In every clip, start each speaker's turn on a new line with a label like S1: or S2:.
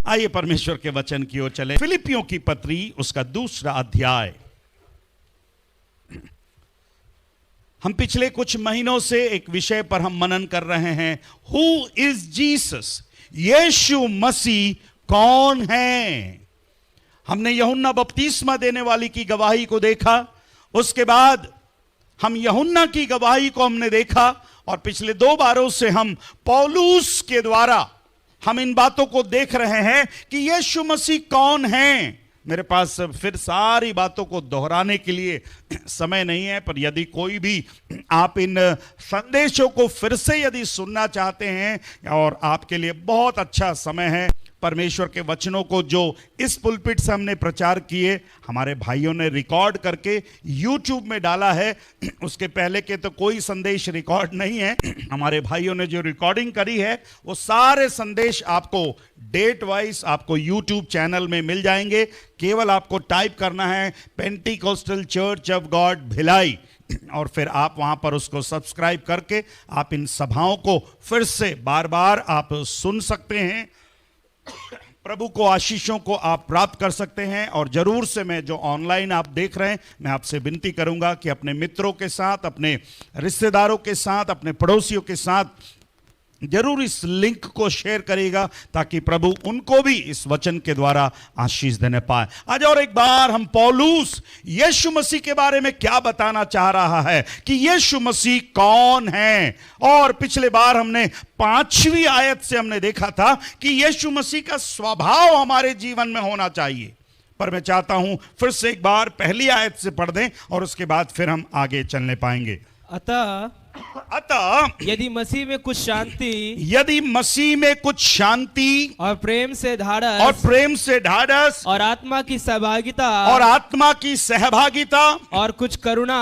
S1: आइए परमेश्वर के वचन की ओर चले। फिलिपियों की पत्री उसका 2 अध्याय। हम पिछले कुछ महीनों से एक विषय पर हम मनन कर रहे हैं, हु इज जीसस, यीशु मसीह कौन है। हमने यूहन्ना बपतिस्मा देने वाली की गवाही को देखा, उसके बाद हम यूहन्ना की गवाही को हमने देखा, और पिछले 2 बारों से हम पौलुस के द्वारा हम इन बातों को देख रहे हैं कि यीशु मसीह कौन है। मेरे पास फिर सारी बातों को दोहराने के लिए समय नहीं है, पर यदि कोई भी आप इन संदेशों को फिर से यदि सुनना चाहते हैं, और आपके लिए बहुत अच्छा समय है, परमेश्वर के वचनों को जो इस पुलपिट से हमने प्रचार किए, हमारे भाइयों ने रिकॉर्ड करके YouTube में डाला है। उसके पहले के तो कोई संदेश रिकॉर्ड नहीं है। हमारे भाइयों ने जो रिकॉर्डिंग करी है वो सारे संदेश आपको डेट वाइज आपको YouTube चैनल में मिल जाएंगे। केवल आपको टाइप करना है Pentecostal church of God Bhilai, और फिर आप वहां पर उसको सब्सक्राइब करके आप इन सभाओं को फिर से बार बार आप सुन सकते हैं। प्रभु को आशीषों को आप प्राप्त कर सकते हैं। और जरूर से मैं जो ऑनलाइन आप देख रहे हैं, मैं आपसे विनती करूंगा कि अपने मित्रों के साथ, अपने रिश्तेदारों के साथ, अपने पड़ोसियों के साथ जरूर इस लिंक को शेयर करेगा, ताकि प्रभु उनको भी इस वचन के द्वारा आशीष देने पाए। आज और एक बार हम पौलुस यीशु मसीह के बारे में क्या बताना चाह रहा है कि यीशु मसीह कौन है। और पिछले बार हमने 5वीं आयत से हमने देखा था कि यीशु मसीह का स्वभाव हमारे जीवन में होना चाहिए। पर मैं चाहता हूं फिर से एक बार पहली आयत से पढ़ दें, और उसके बाद फिर हम आगे चलने पाएंगे।
S2: अतः यदि मसीह में कुछ शांति
S1: और
S2: प्रेम से ढाढ़स
S1: और
S2: आत्मा की
S1: सहभागिता
S2: और कुछ करुणा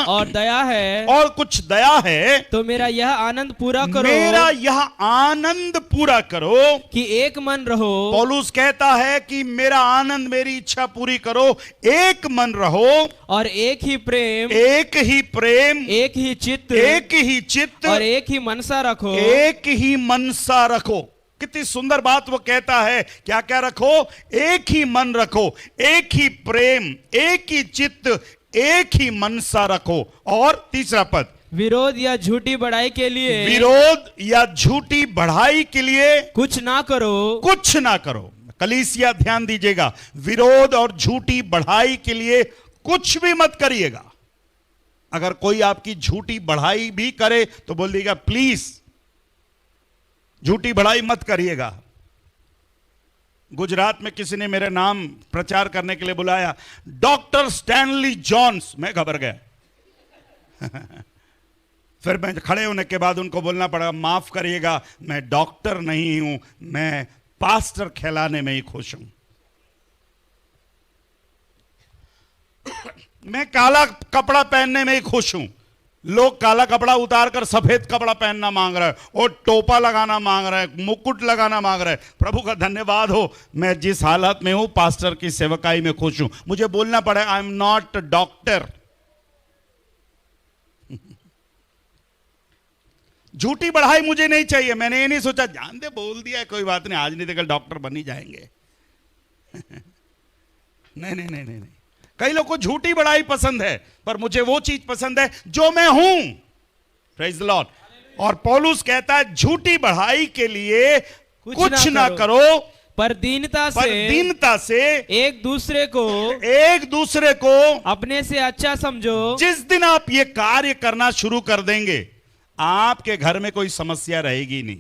S1: और दया है,
S2: तो मेरा यह आनंद पूरा करो कि एक मन रहो।
S1: पौलुस कहता है कि मेरा आनंद, मेरी इच्छा पूरी करो, एक मन रहो
S2: और एक ही प्रेम,
S1: एक
S2: ही चित्त और एक ही मनसा रखो। कितनी सुंदर बात वो कहता है। क्या क्या रखो? एक ही मन रखो, एक ही प्रेम, एक ही चित्त, एक ही मनसा रखो। और तीसरा पद, विरोध या झूठी बढ़ाई के लिए कुछ ना करो।
S1: कलीसिया ध्यान दीजिएगा, विरोध और झूठी बढ़ाई के लिए कुछ भी मत करिएगा। अगर कोई आपकी झूठी बढ़ाई भी करे तो बोल दीजिएगा प्लीज झूठी बढ़ाई मत करिएगा। गुजरात में किसी ने मेरे नाम प्रचार करने के लिए बुलाया, डॉक्टर स्टैनली जॉन्स। मैं घबर गया। फिर मैं खड़े होने के बाद उनको बोलना पड़ा, माफ करिएगा, मैं डॉक्टर नहीं हूं, मैं पास्टर कहलाने में ही खुश हूं। मैं काला कपड़ा पहनने में ही खुश हूं। लोग काला कपड़ा उतारकर सफेद कपड़ा पहनना मांग रहे हैं, और टोपा लगाना मांग रहे हैं, मुकुट लगाना मांग रहे हैं। प्रभु का धन्यवाद हो, मैं जिस हालत में हूं पास्टर की सेवकाई में खुश हूं। मुझे बोलना पड़े, आई एम नॉट डॉक्टर। झूठी बढ़ाई मुझे नहीं चाहिए। मैंने ये नहीं सोचा जान दे बोल दिया कोई बात नहीं, आज नहीं तो कल डॉक्टर बन ही जाएंगे। नहीं। कई लोगों को झूठी बढ़ाई पसंद है, पर मुझे वो चीज पसंद है जो मैं हूं। Praise the Lord. और पौलुस कहता है झूठी बढ़ाई के लिए कुछ ना करो,
S2: पर दीनता से एक दूसरे को अपने से अच्छा समझो।
S1: जिस दिन आप ये कार्य करना शुरू कर देंगे, आपके घर में कोई समस्या रहेगी नहीं।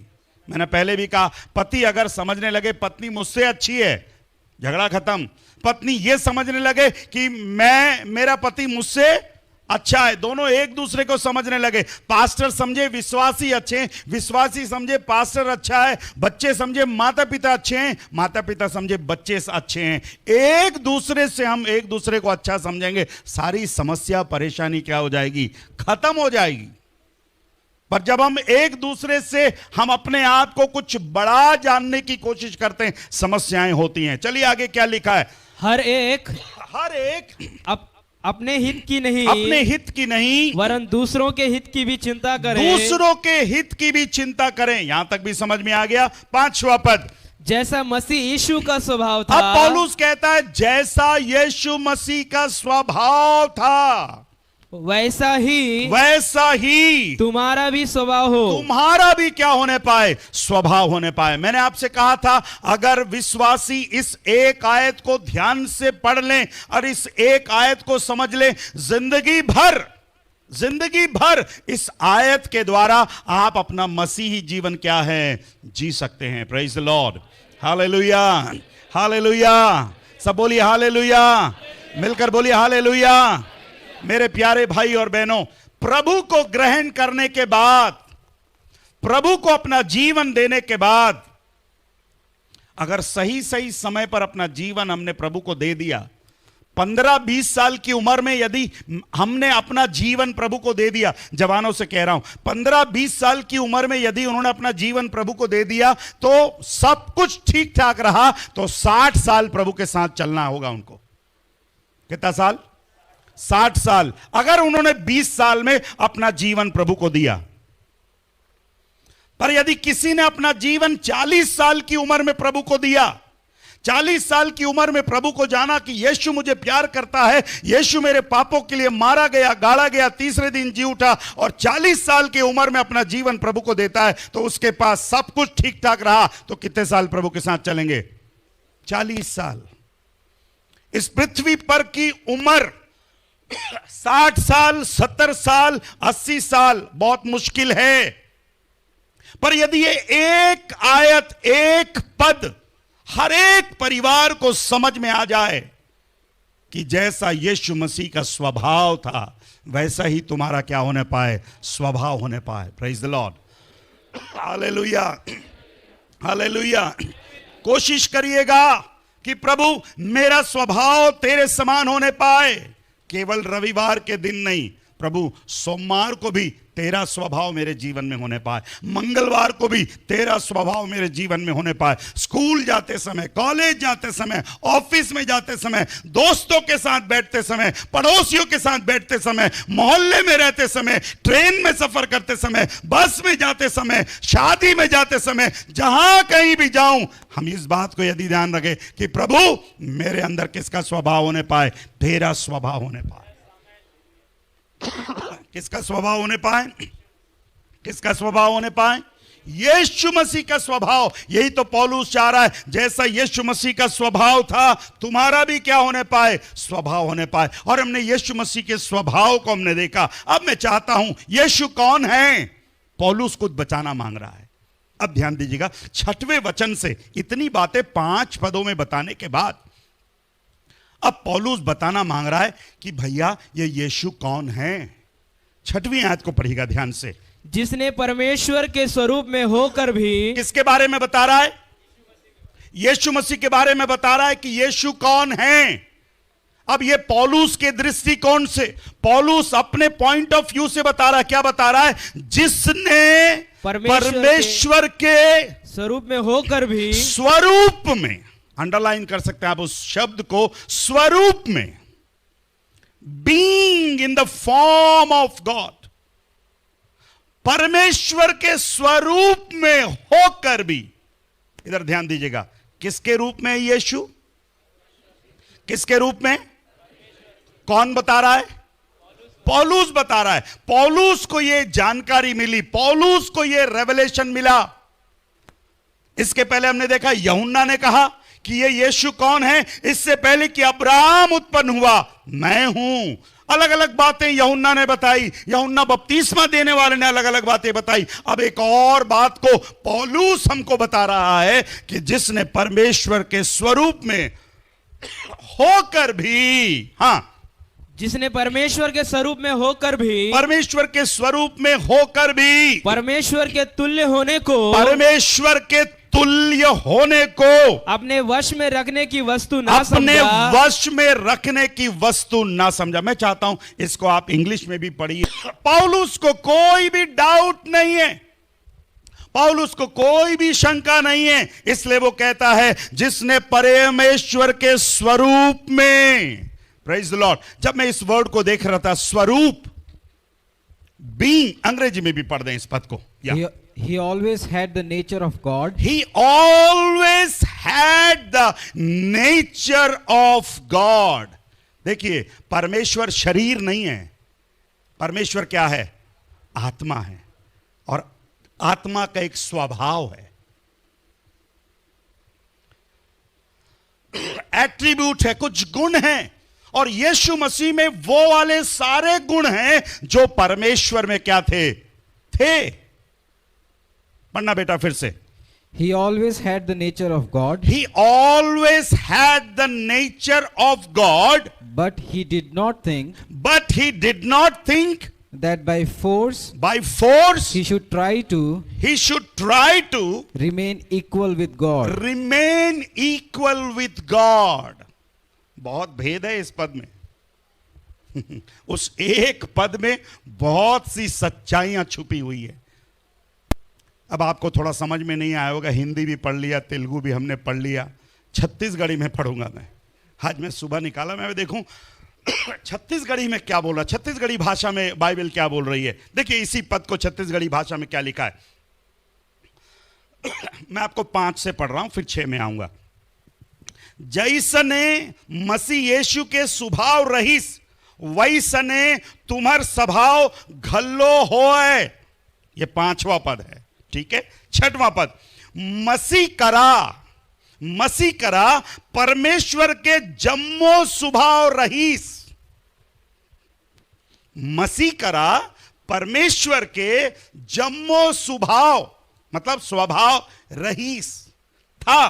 S1: मैंने पहले भी कहा, पति अगर समझने लगे पत्नी मुझसे अच्छी है, झगड़ा खत्म। पत्नी ये समझने लगे कि मेरा पति मुझसे अच्छा है, दोनों एक दूसरे को समझने लगे। पास्टर समझे विश्वासी अच्छे हैं, विश्वासी समझे पास्टर अच्छा है, बच्चे समझे माता पिता अच्छे हैं, माता पिता समझे बच्चे अच्छे हैं। एक दूसरे से हम एक दूसरे को अच्छा समझेंगे, सारी समस्या परेशानी क्या हो जाएगी? खत्म हो जाएगी। पर जब हम एक दूसरे से हम अपने आप को कुछ बड़ा जानने की कोशिश करते हैं, समस्याएं होती हैं। चलिए आगे क्या लिखा है।
S2: हर एक अपने हित की नहीं वरन दूसरों के हित की भी चिंता करें।
S1: यहां तक भी समझ में आ गया। 5वां पद,
S3: जैसा मसीह यीशु का स्वभाव था।
S2: अब पौलुस कहता है जैसा यीशु मसीह का स्वभाव था
S3: वैसा ही तुम्हारा भी स्वभाव हो।
S2: तुम्हारा भी क्या होने पाए? स्वभाव होने पाए। मैंने आपसे कहा था अगर विश्वासी इस एक आयत को ध्यान से पढ़ लें और इस एक आयत को समझ लें, जिंदगी भर इस आयत के द्वारा आप अपना मसीही जीवन क्या है जी सकते हैं। Praise the lord, hallelujah, hallelujah. सब बोलिए हालेलुया, मिलकर बोलिए हालेलुया। मेरे प्यारे भाई और बहनों, प्रभु को ग्रहण करने के बाद, प्रभु को अपना जीवन देने के बाद, अगर सही सही समय पर अपना जीवन हमने प्रभु को दे दिया, 15-20 साल की उम्र में यदि हमने अपना जीवन प्रभु को दे दिया, जवानों से कह रहा हूं, 15-20 साल की उम्र में यदि उन्होंने अपना जीवन प्रभु को दे दिया तो सब कुछ ठीक ठाक रहा, तो 60 साल प्रभु के साथ चलना होगा उनको। कितना साल? 60 साल। अगर उन्होंने 20 साल में अपना जीवन प्रभु को दिया, पर यदि किसी ने अपना जीवन 40 साल की उम्र में प्रभु को दिया, 40 साल की उम्र में प्रभु को जाना कि यीशु मुझे प्यार करता है, यीशु मेरे पापों के लिए मारा गया, गाड़ा गया, तीसरे दिन जी उठा, और 40 साल की उम्र में अपना जीवन प्रभु को देता है, तो उसके पास सब कुछ ठीक ठाक रहा, तो कितने साल प्रभु के साथ चलेंगे? 40 साल। इस पृथ्वी पर की उम्र 60 साल, 70 साल, 80 साल बहुत मुश्किल है। पर यदि ये एक आयत, एक पद हर एक परिवार को समझ में आ जाए कि जैसा यीशु मसीह का स्वभाव था वैसा ही तुम्हारा क्या होने पाए? स्वभाव होने पाए। Praise the lord, hallelujah, hallelujah. कोशिश करिएगा कि प्रभु मेरा स्वभाव तेरे समान होने पाए। केवल रविवार के दिन नहीं, प्रभु सोमवार को भी तेरा स्वभाव मेरे जीवन में होने पाए, मंगलवार को भी तेरा स्वभाव मेरे जीवन में होने पाए। स्कूल जाते समय, कॉलेज जाते समय, ऑफिस में जाते समय, दोस्तों के साथ बैठते समय, पड़ोसियों के साथ बैठते समय, मोहल्ले में रहते समय, ट्रेन में सफर करते समय, बस में जाते समय, शादी में जाते समय, जहां कहीं भी जाऊं, हम इस बात को यदि ध्यान रखें कि प्रभु मेरे अंदर किसका स्वभाव होने पाए? तेरा स्वभाव होने पाए। किसका स्वभाव होने पाए? किसका स्वभाव होने पाए? यीशु मसीह का स्वभाव। यही तो पौलुस चाह रहा है, जैसा यीशु मसीह का स्वभाव था तुम्हारा भी क्या होने पाए? स्वभाव होने पाए। और हमने यीशु मसीह के स्वभाव को हमने देखा। अब मैं चाहता हूं, यीशु कौन है? पौलुस खुद बचाना मांग रहा है। अब ध्यान दीजिएगा, 6वें वचन से इतनी बातें 5 पदों में बताने के बाद अब पौलुस बताना मांग रहा है कि भैया ये यीशु कौन है। 6वीं आयत को पढ़िएगा ध्यान से।
S3: जिसने परमेश्वर के स्वरूप में होकर भी,
S2: किसके बारे में बता रहा है? यीशु मसीह के बारे में बता रहा है कि यीशु कौन है। अब ये पौलुस के दृष्टिकोण से, पौलुस अपने पॉइंट ऑफ व्यू से बता रहा है। क्या बता रहा है? जिसने परमेश्वर के
S3: स्वरूप में होकर भी,
S2: स्वरूप में, अंडरलाइन कर सकते हैं आप उस शब्द को, स्वरूप में, being in the form of God, परमेश्वर के स्वरूप में होकर भी। इधर ध्यान दीजिएगा, किसके रूप में है यीशु? किसके रूप में? कौन बता रहा है? पौलुस बता रहा है। पौलुस को यह जानकारी मिली, पौलुस को यह रेवलेशन मिला। इसके पहले हमने देखा यूहन्ना ने कहा कि ये यीशु कौन है। इससे पहले कि अब्राहम उत्पन्न हुआ, मैं हूं। अलग अलग बातें यूहन्ना ने बताई, यूहन्ना बपतिस्मा देने वाले ने अलग अलग बातें बताई। अब एक और बात को पौलुस हमको बता रहा है कि जिसने परमेश्वर के स्वरूप में होकर भी, हां,
S3: जिसने परमेश्वर के स्वरूप में होकर भी,
S2: परमेश्वर के स्वरूप में होकर भी,
S3: परमेश्वर के तुल्य होने को,
S2: परमेश्वर के तुल्य होने को
S3: अपने वश में रखने की वस्तु ना
S2: अपने
S3: समझा।
S2: वश में रखने की वस्तु ना समझा। मैं चाहता हूं इसको आप इंग्लिश में भी पढ़िए। पौलुस को कोई भी डाउट नहीं है, पौलुस को कोई भी शंका नहीं है, इसलिए वो कहता है जिसने परमेश्वर के स्वरूप में। Praise the Lord. जब मैं इस वर्ड को देख रहा था, स्वरूप, बीइंग, अंग्रेजी में भी पढ़ दें इस पद को,
S1: Yeah.
S3: He always had the nature of God.
S1: He always had the nature of God. देखिए, परमेश्वर शरीर नहीं है, परमेश्वर क्या है? आत्मा है, और आत्मा का एक स्वभाव है, एट्रीब्यूट है, कुछ गुण हैं, और यीशु मसीह में वो वाले सारे गुण हैं जो परमेश्वर में क्या थे? पढ़ना बेटा फिर से।
S3: He always had the nature of God,
S1: He always had the nature of God,
S3: but he did not think
S1: but he did not think
S3: that by force
S1: by force
S3: he should try to
S1: he should try to
S3: remain equal with God.
S1: remain equal with God. बहुत भेद है इस पद में। उस एक पद में बहुत सी सच्चाइयां छुपी हुई है। अब आपको थोड़ा समझ में नहीं आया होगा, हिंदी भी पढ़ लिया, तेलुगु भी हमने पढ़ लिया, छत्तीसगढ़ी में पढ़ूंगा मैं। आज मैं सुबह निकाला, मैं देखूं छत्तीसगढ़ी में क्या बोल रहा, छत्तीसगढ़ी भाषा में बाइबल क्या बोल रही है। देखिए इसी पद को छत्तीसगढ़ी भाषा में क्या लिखा है। मैं आपको 5 से पढ़ रहा हूं, फिर 6 में आऊंगा। जैसने मसीह यीशु के स्वभाव रहीस, वैसने तुम्हार स्वभाव घल्लो होए। ये 5वां पद है, ठीक है। 6वां पद, मसीह करा परमेश्वर के जम्मो स्वभाव रहीस। मसीह करा परमेश्वर के जम्मो स्वभाव, मतलब स्वभाव रहीस था।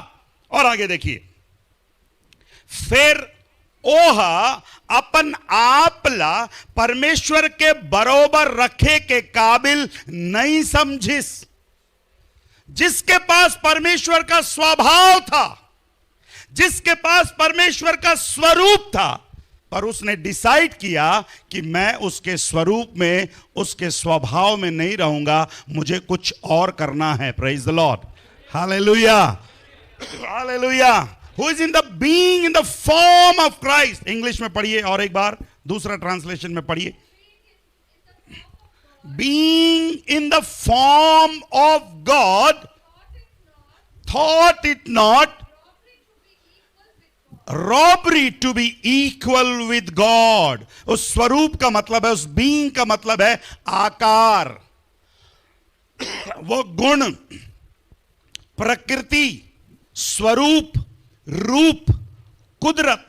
S1: और आगे देखिए, फिर ओहा अपन आपला परमेश्वर के बरोबर रखे के काबिल नहीं समझिस। जिसके पास परमेश्वर का स्वभाव था, जिसके पास परमेश्वर का स्वरूप था, पर उसने डिसाइड किया कि मैं उसके स्वरूप में, उसके स्वभाव में नहीं रहूंगा, मुझे कुछ और करना है। Praise the lord, hallelujah, hallelujah. Who is in the being in the form of Christ। English में पढ़िए और एक बार, दूसरा ट्रांसलेशन में पढ़िए। Being in the form of God, thought it not robbery to be equal with God। उस स्वरूप का मतलब है, उस being का मतलब है आकार, वो गुण, प्रकृति, स्वरूप, रूप, कुदरत।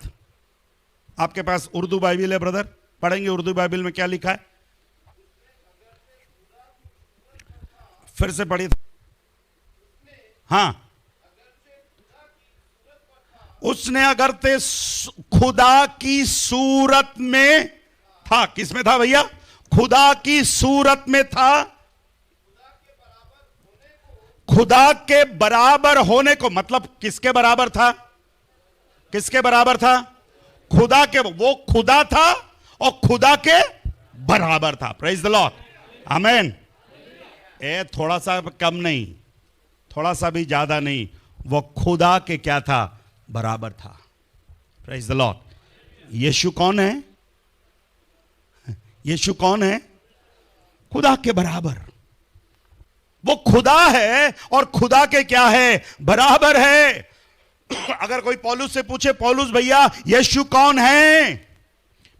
S1: आपके पास उर्दू बाइबल है ब्रदर, पढ़ेंगे उर्दू बाइबल में क्या लिखा है, फिर से पढ़िए। हां, उसने अगर ते खुदा की सूरत में था। किस में था भैया? खुदा की सूरत में था। खुदा के बराबर होने को, मतलब किसके बराबर था? किसके बराबर था? खुदा के। वो खुदा था और खुदा के बराबर था। प्रेज द लॉर्ड, आमेन। थोड़ा सा कम नहीं, थोड़ा सा भी ज्यादा नहीं, वो खुदा के क्या था? बराबर था। Praise the lord. यीशु कौन है? यीशु कौन है? खुदा के बराबर। वो खुदा है और खुदा के क्या है? बराबर है। अगर कोई पौलुस से पूछे, पौलुस भैया यीशु कौन है,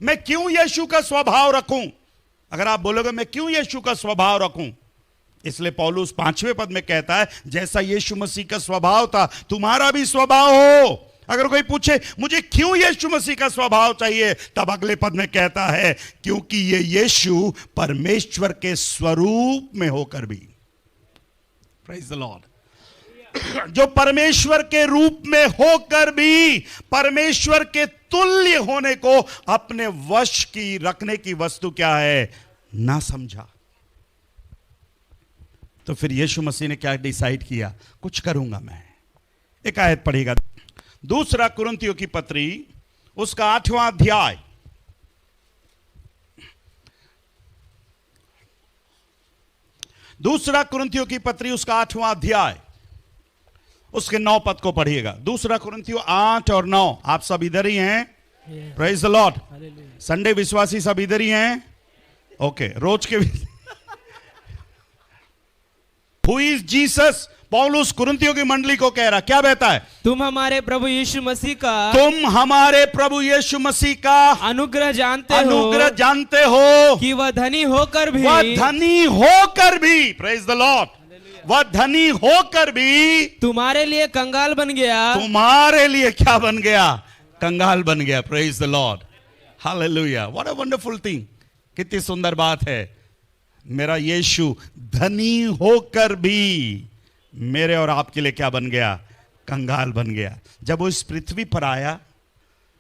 S1: मैं क्यों यीशु का स्वभाव रखूं? अगर आप बोलोगे मैं क्यों यीशु का स्वभाव रखूं, इसलिए पौलुस 5वें पद में कहता है, जैसा यीशु मसीह का स्वभाव था तुम्हारा भी स्वभाव हो। अगर कोई पूछे मुझे क्यों यीशु मसीह का स्वभाव चाहिए, तब अगले पद में कहता है क्योंकि ये यीशु परमेश्वर के स्वरूप में होकर भी, प्रेज द लॉर्ड, जो परमेश्वर के रूप में होकर भी परमेश्वर के तुल्य होने को अपने वश की रखने की वस्तु क्या है? ना समझा। तो फिर यीशु मसीह ने क्या डिसाइड किया? कुछ करूंगा मैं। एक आयत पढ़ेगा, 2 कुरिन्थियों की पत्री, उसका 8वां अध्याय, दूसरा कुरिन्थियों की पत्री उसका 8वां अध्याय, उसके 9 पद को पढ़िएगा। 2 कुरिन्थियों 8 और 9। आप सब इधर ही हैं? Praise the Lord. संडे विश्वासी सब इधर ही हैं? ओके, रोज के हु इज जीसस? पौलुस कुरिन्थियों की मंडली को कह रहा, क्या कहता है?
S3: तुम हमारे प्रभु यीशु मसीह का
S1: तुम हमारे प्रभु यीशु मसीह का
S3: अनुग्रह जानते
S1: अनुग्रह
S3: हो
S1: जानते हो
S3: कि वह धनी होकर भी
S1: वह धनी होकर भी, प्रेज द लॉर्ड, वह धनी होकर भी
S3: तुम्हारे लिए कंगाल बन गया।
S1: तुम्हारे लिए क्या बन गया? कंगाल बन गया। Praise the lord, hallelujah. What a wonderful thing. कितनी सुंदर बात है। मेरा यीशु धनी होकर भी मेरे और आपके लिए क्या बन गया? कंगाल बन गया। जब वो इस पृथ्वी पर आया,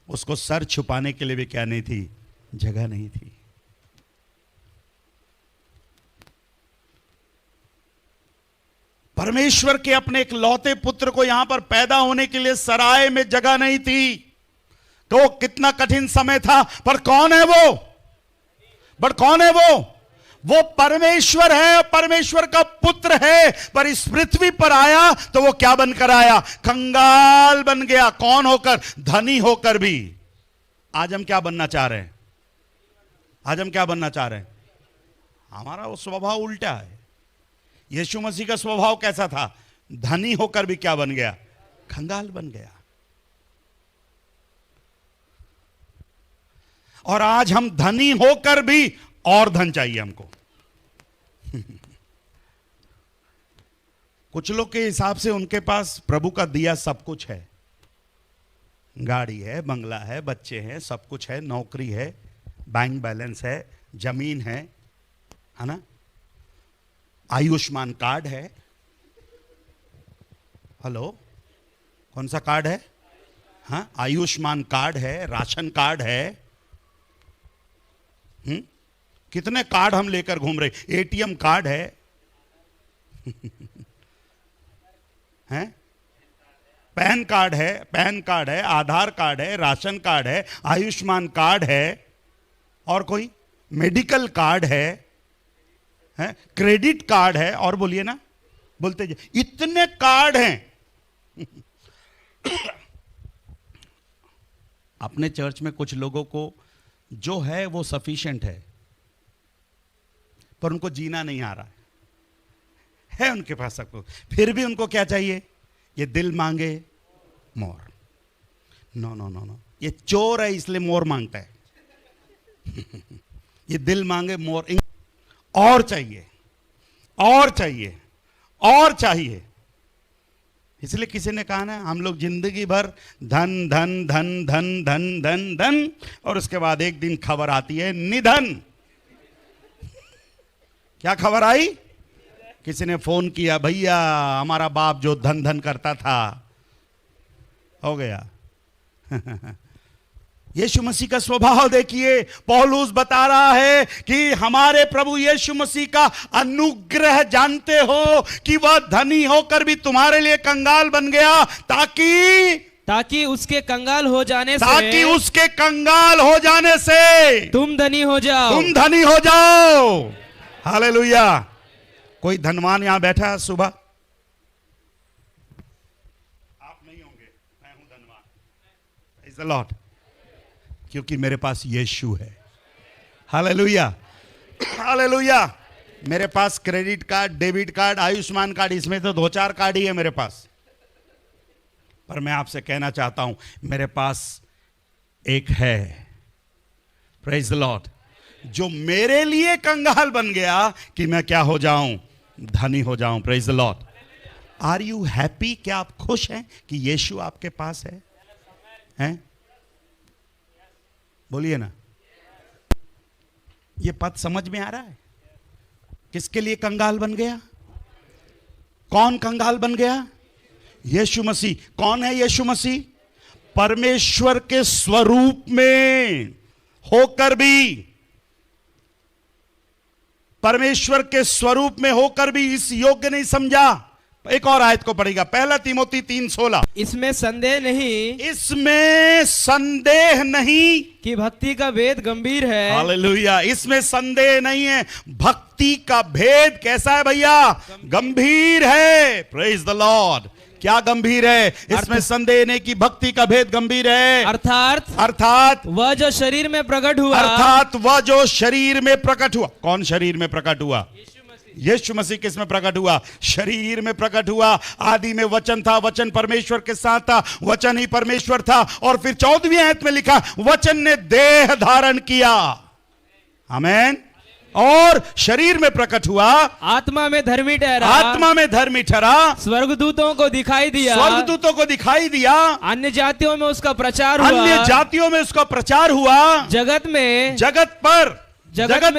S1: उसको सर छुपाने के लिए भी क्या नहीं थी? जगह नहीं थी। परमेश्वर के अपने एक लौते पुत्र को यहां पर पैदा होने के लिए सराय में जगह नहीं थी। तो कितना कठिन समय था। पर कौन है वो? बट कौन है वो? वो परमेश्वर है, परमेश्वर का पुत्र है। पर इस पृथ्वी पर आया तो वो क्या बनकर आया? कंगाल बन गया। कौन होकर? धनी होकर भी। आज हम क्या बनना चाह रहे हैं? आज हम क्या बनना चाह रहे हैं? हमारा वो स्वभाव उल्टा है। यीशु मसीह का स्वभाव कैसा था? धनी होकर भी क्या बन गया? कंगाल बन गया। और आज हम धनी होकर भी और धन चाहिए हमको। कुछ लोग के हिसाब से उनके पास प्रभु का दिया सब कुछ है। गाड़ी है, बंगला है, बच्चे हैं, सब कुछ है, नौकरी है, बैंक बैलेंस है, जमीन है ना, आयुष्मान कार्ड है। हेलो, कौन सा कार्ड है? हाँ, आयुष्मान कार्ड है, राशन कार्ड है। कितने कार्ड हम लेकर घूम रहे? एटीएम कार्ड है, हैं? पैन कार्ड है, आधार कार्ड है, राशन कार्ड है, आयुष्मान कार्ड है, और कोई मेडिकल कार्ड है, हैं? क्रेडिट कार्ड है, और बोलिए ना, बोलते जाइए, इतने कार्ड हैं। अपने चर्च में कुछ लोगों को जो है वो सफिशिएंट है, पर उनको जीना नहीं आ रहा है उनके पास सब कुछ, फिर भी उनको क्या चाहिए? ये दिल मांगे मोर। नो नो नो नो, ये चोर है इसलिए मोर मांगता है। ये दिल मांगे मोर, और चाहिए, और चाहिए, और चाहिए। इसलिए किसी ने कहा ना, हम लोग जिंदगी भर धन धन धन धन धन धन धन, और उसके बाद एक दिन खबर आती है निधन। क्या खबर आई? किसी ने फोन किया, भैया हमारा बाप जो धन धन करता था हो गया। यीशु मसीह का स्वभाव देखिए। पौलुस बता रहा है कि हमारे प्रभु यीशु मसीह का अनुग्रह जानते हो कि वह धनी होकर भी तुम्हारे लिए कंगाल बन गया,
S3: ताकि उसके कंगाल हो जाने
S1: से
S3: तुम धनी हो
S1: जाओ। हालेलुया। कोई धनवान यहां बैठा है सुबह? आप नहीं होंगे, मैं हूं धनवान। Praise the lord. क्योंकि मेरे पास यीशु है। Hallelujah, hallelujah. मेरे पास credit card, debit card, Ayushman card, इसमें तो 2-4 कार्ड ही है मेरे पास। पर मैं आपसे कहना चाहता हूं, मेरे पास एक है, प्रेज द लॉर्ड, जो मेरे लिए कंगाल बन गया कि मैं क्या हो जाऊं? धनी हो जाऊं। Praise the lord. Are you happy? क्या आप खुश हैं कि यीशु आपके पास है? हैं? बोलिए ना। ये पद समझ में आ रहा है? किसके लिए कंगाल बन गया? कौन कंगाल बन गया? यीशु मसीह। कौन है यीशु मसीह? परमेश्वर के स्वरूप में होकर भी, परमेश्वर के स्वरूप में होकर भी इस योग्य नहीं समझा। एक और आयत को पढ़ेगा, 1 तीमोथी 3:16।
S3: इसमें संदेह नहीं कि भक्ति का भेद गंभीर है।
S1: हालेलुया। इसमें संदेह नहीं है, भक्ति का भेद कैसा है भैया? गंभीर है। Praise the Lord. क्या गंभीर है? इसमें संदेह नहीं कि भक्ति का भेद गंभीर है। अर्थात
S3: वह जो शरीर में प्रकट हुआ।
S1: कौन शरीर में प्रकट हुआ? यीशु मसीह किस में प्रकट हुआ? शरीर में प्रकट हुआ। आदि में वचन था, वचन परमेश्वर के साथ था, वचन ही परमेश्वर था। और फिर 14वीं आयत में लिखा, वचन ने देह धारण किया। आमीन। और शरीर में प्रकट हुआ,
S3: आत्मा में धर्मी ठहरा,
S1: आत्मा में धर्मी ठहरा,
S3: स्वर्गदूतों को दिखाई दिया,
S1: स्वर्गदूतों को दिखाई दिया,
S3: अन्य जातियों में उसका प्रचार हुआ,
S1: अन्य जातियों में उसका प्रचार हुआ,
S3: जगत में
S1: जगत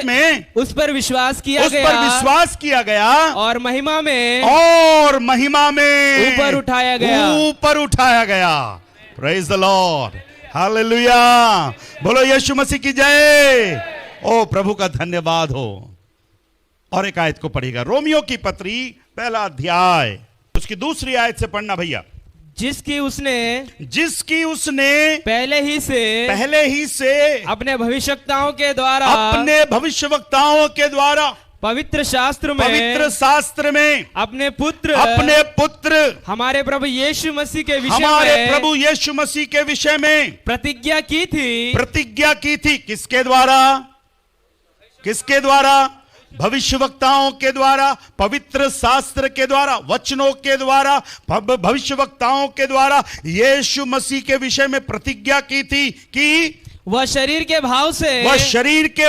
S1: में
S3: उस पर विश्वास किया
S1: उस
S3: गया,
S1: पर विश्वास किया गया,
S3: और महिमा में ऊपर उठाया गया।
S1: ऊपर उठाया गया। Praise the lord, hallelujah. बोलो यीशु मसीह की जय। ओ प्रभु का धन्यवाद हो। और एक आयत को पढ़ेगा, रोमियो की पत्री 1 अध्याय, उसकी 2 आयत से पढ़ना भैया।
S3: जिसकी उसने पहले ही से अपने भविष्यवक्ताओं के द्वारा पवित्र शास्त्र में अपने पुत्र हमारे प्रभु यीशु मसीह के विषय में प्रतिज्ञा की थी।
S1: किसके द्वारा? भविष्यवक्ताओं के द्वारा, पवित्र शास्त्र के द्वारा, वचनों के द्वारा, भविष्यवक्ताओं के द्वारा यीशु मसीह के विषय में प्रतिज्ञा की थी कि
S3: वह शरीर के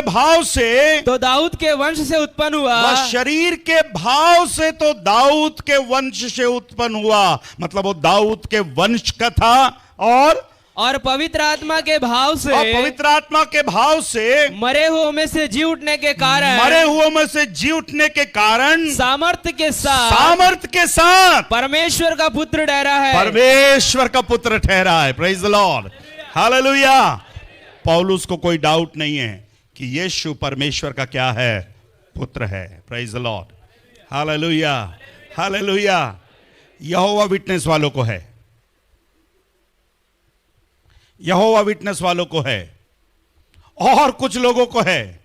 S3: भाव से तो दाऊद के वंश से उत्पन्न हुआ।
S1: वह शरीर के भाव से तो दाऊद के वंश से उत्पन्न हुआ, मतलब वो दाऊद के वंश का था।
S3: और पवित्र आत्मा के भाव से मरे हुओं में से जी उठने के कारण सामर्थ्य के साथ परमेश्वर का पुत्र ठहरा है।
S1: Praise the lord, hallelujah. पौलुस को कोई डाउट नहीं है कि यीशु परमेश्वर का क्या है? पुत्र है। Praise the lord, hallelujah, hallelujah. Jehovah witness वालों को है, यहोवा विटनेस वालों को है, और कुछ लोगों को है।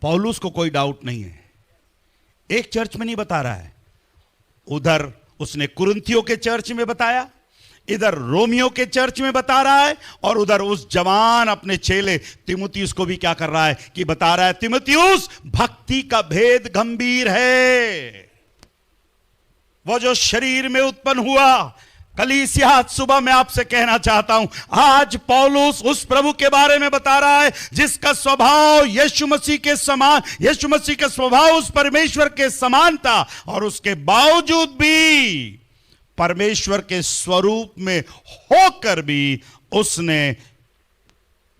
S1: पौलुस को कोई डाउट नहीं है। एक चर्च में नहीं बता रहा है, उधर उसने कुरिन्थियों के चर्च में बताया, इधर रोमियो के चर्च में बता रहा है, और उधर उस जवान अपने चेले तीमुथियुस को भी क्या कर रहा है कि बता रहा है, तीमुथियुस भक्ति का भेद गंभीर है। वो जो शरीर में उत्पन्न हुआ, कलीसिया आज सुबह मैं आपसे कहना चाहता हूं, आज पौलुस उस प्रभु के बारे में बता रहा है जिसका स्वभाव यीशु मसीह के समान, यीशु मसीह का स्वभाव उस परमेश्वर के समान था, और उसके बावजूद भी परमेश्वर के स्वरूप में होकर भी उसने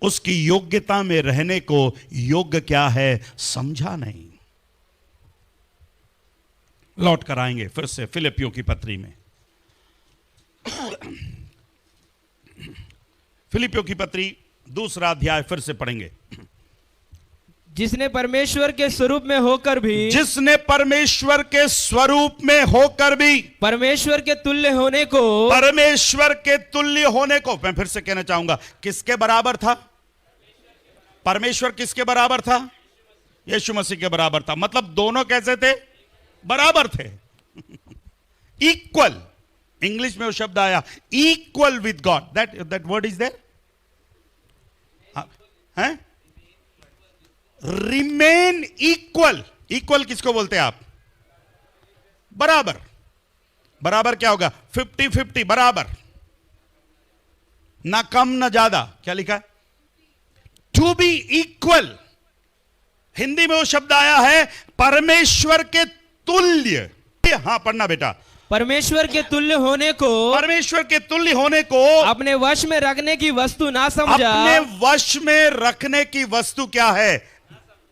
S1: उसकी योग्यता में रहने को योग्य क्या है समझा नहीं। लौट कर आएंगे फिर से फिलिपियों की पत्री में। फिलिपियों की पत्री 2 अध्याय फिर से पढ़ेंगे।
S3: जिसने परमेश्वर के स्वरूप में होकर भी परमेश्वर के तुल्य होने को मैं फिर से कहना चाहूंगा, किसके बराबर था?
S1: परमेश्वर किसके बराबर था? यीशु मसीह के बराबर था। मतलब दोनों कैसे थे? बराबर थे, इक्वल। इंग्लिश में वो शब्द आया equal with God. That word is there, हैं? Remain equal. इक्वल किसको बोलते हैं आप? बराबर। बराबर क्या होगा? 50-50, बराबर, ना कम ना ज्यादा। क्या लिखा? To be equal. हिंदी में वो शब्द आया है परमेश्वर के तुल्य। हां पढ़ना बेटा।
S3: परमेश्वर के तुल्य होने को अपने वश में रखने की वस्तु ना समझा।
S1: अपने वश में रखने की वस्तु क्या है?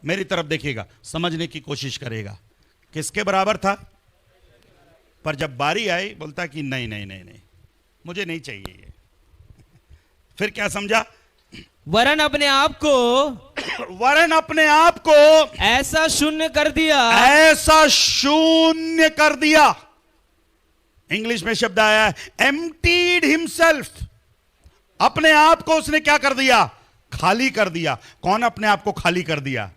S1: मेरी तरफ देखिएगा, समझने की कोशिश करेगा। किसके बराबर था? पर जब बारी आई बोलता कि नहीं नहीं नहीं नहीं, मुझे नहीं चाहिए ये। फिर क्या समझा?
S3: वरन अपने आप को ऐसा शून्य कर दिया।
S1: इंग्लिश में शब्द आया है एम्प्टीड हिमसेल्फ। अपने आप को उसने क्या कर दिया? खाली कर दिया। कौन अपने आप को खाली कर दिया?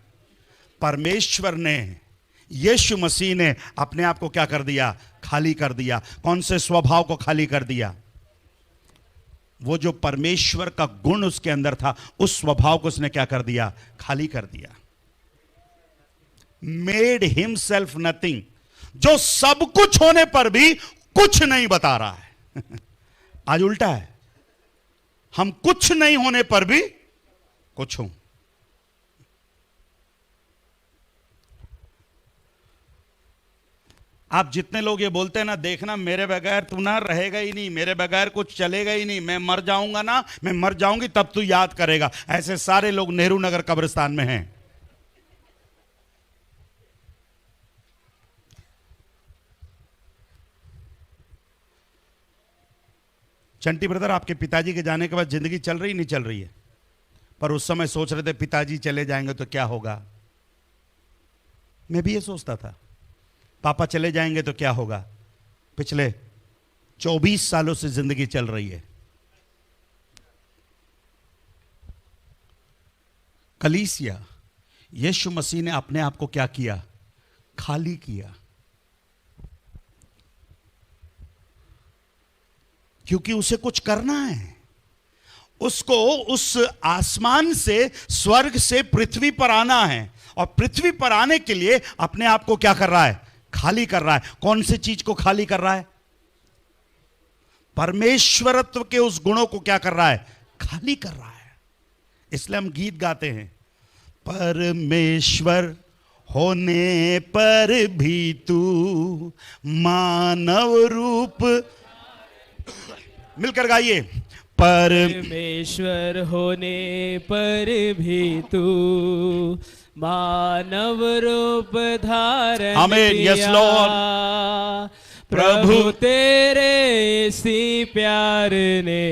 S1: परमेश्वर ने, यीशु मसीह ने अपने आप को क्या कर दिया? खाली कर दिया। कौन से स्वभाव को खाली कर दिया? वो जो परमेश्वर का गुण उसके अंदर था, उस स्वभाव को उसने क्या कर दिया? खाली कर दिया। मेड हिमसेल्फ नथिंग, जो सब कुछ होने पर भी कुछ नहीं बता रहा है। आज उल्टा है, हम कुछ नहीं होने पर भी कुछ हूं। आप जितने लोग ये बोलते हैं ना, देखना मेरे बगैर तू ना रहेगा ही नहीं, मेरे बगैर कुछ चलेगा ही नहीं, मैं मर जाऊंगा ना, मैं मर जाऊंगी तब तू याद करेगा, ऐसे सारे लोग नेहरू नगर कब्रिस्तान में हैं। चंटी ब्रदर, आपके पिताजी के जाने के बाद जिंदगी चल रही नहीं चल रही है? पर उस समय सोच रहे थे पिताजी चले जाएंगे तो क्या होगा। मैं भी ये सोचता था, पापा चले जाएंगे तो क्या होगा। पिछले 24 सालों से जिंदगी चल रही है। कलीसिया, यीशु मसीह ने अपने आप को क्या किया? खाली किया। क्योंकि उसे कुछ करना है, उसको उस आसमान से, स्वर्ग से पृथ्वी पर आना है, और पृथ्वी पर आने के लिए अपने आप को क्या कर रहा है? खाली कर रहा है। कौन सी चीज को खाली कर रहा है? परमेश्वरत्व के उस गुणों को क्या कर रहा है? खाली कर रहा है। इसलिए हम गीत गाते हैं, परमेश्वर होने पर भी तू मानव रूप। मिलकर गाइए,
S3: परमेश्वर होने पर भी तू मानव रूप धारण
S1: आमीन, यस
S3: किया।
S1: लॉर्ड।
S3: प्रभु तेरे इसी प्यार ने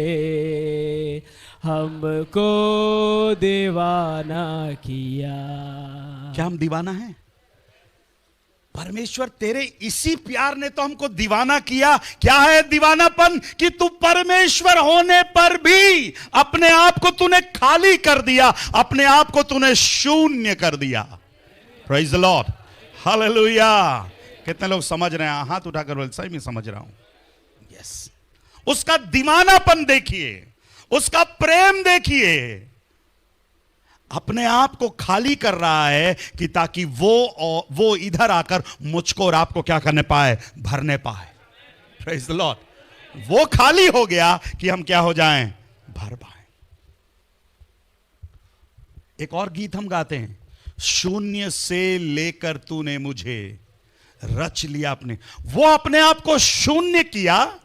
S3: हमको दीवाना किया।
S1: क्या हम दीवाना हैं? परमेश्वर तेरे इसी प्यार ने तो हमको दीवाना किया। क्या है दीवानापन? कि तू परमेश्वर होने पर भी अपने आप को तूने खाली कर दिया, अपने आप को तूने शून्य कर दिया। Praise the lord, hallelujah. कितने लोग समझ रहे हैं? हाथ उठाकर बोल, सही में समझ रहा हूं। यस, उसका दीवानापन देखिए, उसका प्रेम देखिए। अपने आप को खाली कर रहा है कि ताकि वो इधर आकर मुझको और आपको क्या करने पाए? भरने पाए। Praise the Lord. वो खाली हो गया कि हम क्या हो जाएं? भर पाए। एक और गीत हम गाते हैं, शून्य से लेकर तूने मुझे रच लिया अपने। वो अपने आप को शून्य किया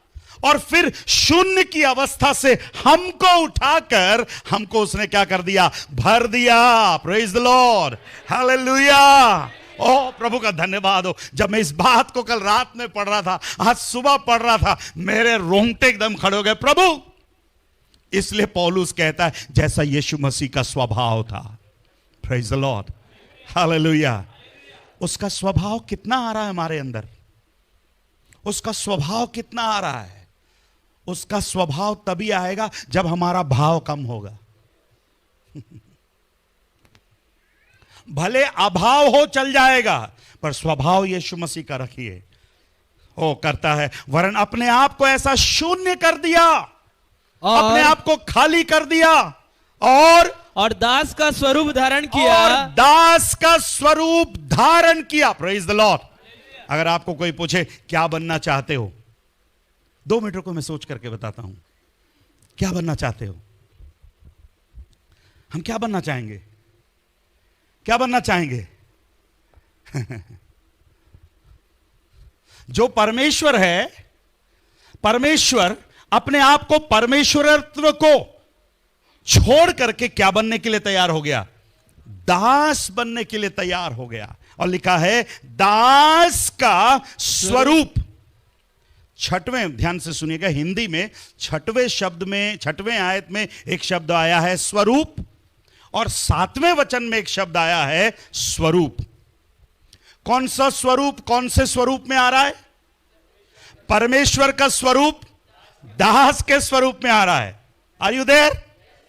S1: और फिर शून्य की अवस्था से हमको उठाकर हमको उसने क्या कर दिया? भर दिया। Praise the lord, hallelujah. ओ प्रभु का धन्यवाद हो। जब मैं इस बात को कल रात में पढ़ रहा था, आज सुबह पढ़ रहा था, मेरे रोंगटे एकदम खड़े हो गए। प्रभु, इसलिए पौलुस कहता है जैसा यीशु मसीह का स्वभाव था। Praise the lord, hallelujah. उसका स्वभाव कितना आ रहा है हमारे अंदर? उसका स्वभाव कितना आ रहा है? उसका स्वभाव तभी आएगा जब हमारा भाव कम होगा। भले अभाव हो चल जाएगा, पर स्वभाव यीशु मसीह का रखिए। ओ करता है, वरन अपने आप को ऐसा शून्य कर दिया, अपने आप को खाली कर दिया, और
S3: दास का स्वरूप धारण किया।
S1: और दास का स्वरूप धारण किया। Praise the Lord. अगर आपको कोई पूछे क्या बनना चाहते हो, 2 मिनट को मैं सोच करके बताता हूं। क्या बनना चाहते हो? हम क्या बनना चाहेंगे? क्या बनना चाहेंगे? जो परमेश्वर है, परमेश्वर अपने आप को, परमेश्वरत्व को छोड़ करके क्या बनने के लिए तैयार हो गया? दास बनने के लिए तैयार हो गया। और लिखा है दास का स्वरूप। 6वें, ध्यान से सुनिएगा, हिंदी में 6वें शब्द में, 6वें आयत में एक शब्द आया है स्वरूप, और 7वें वचन में एक शब्द आया है स्वरूप। कौन सा स्वरूप? कौन से स्वरूप में आ रहा है? परमेश्वर का स्वरूप दास के स्वरूप में आ रहा है। Are you there?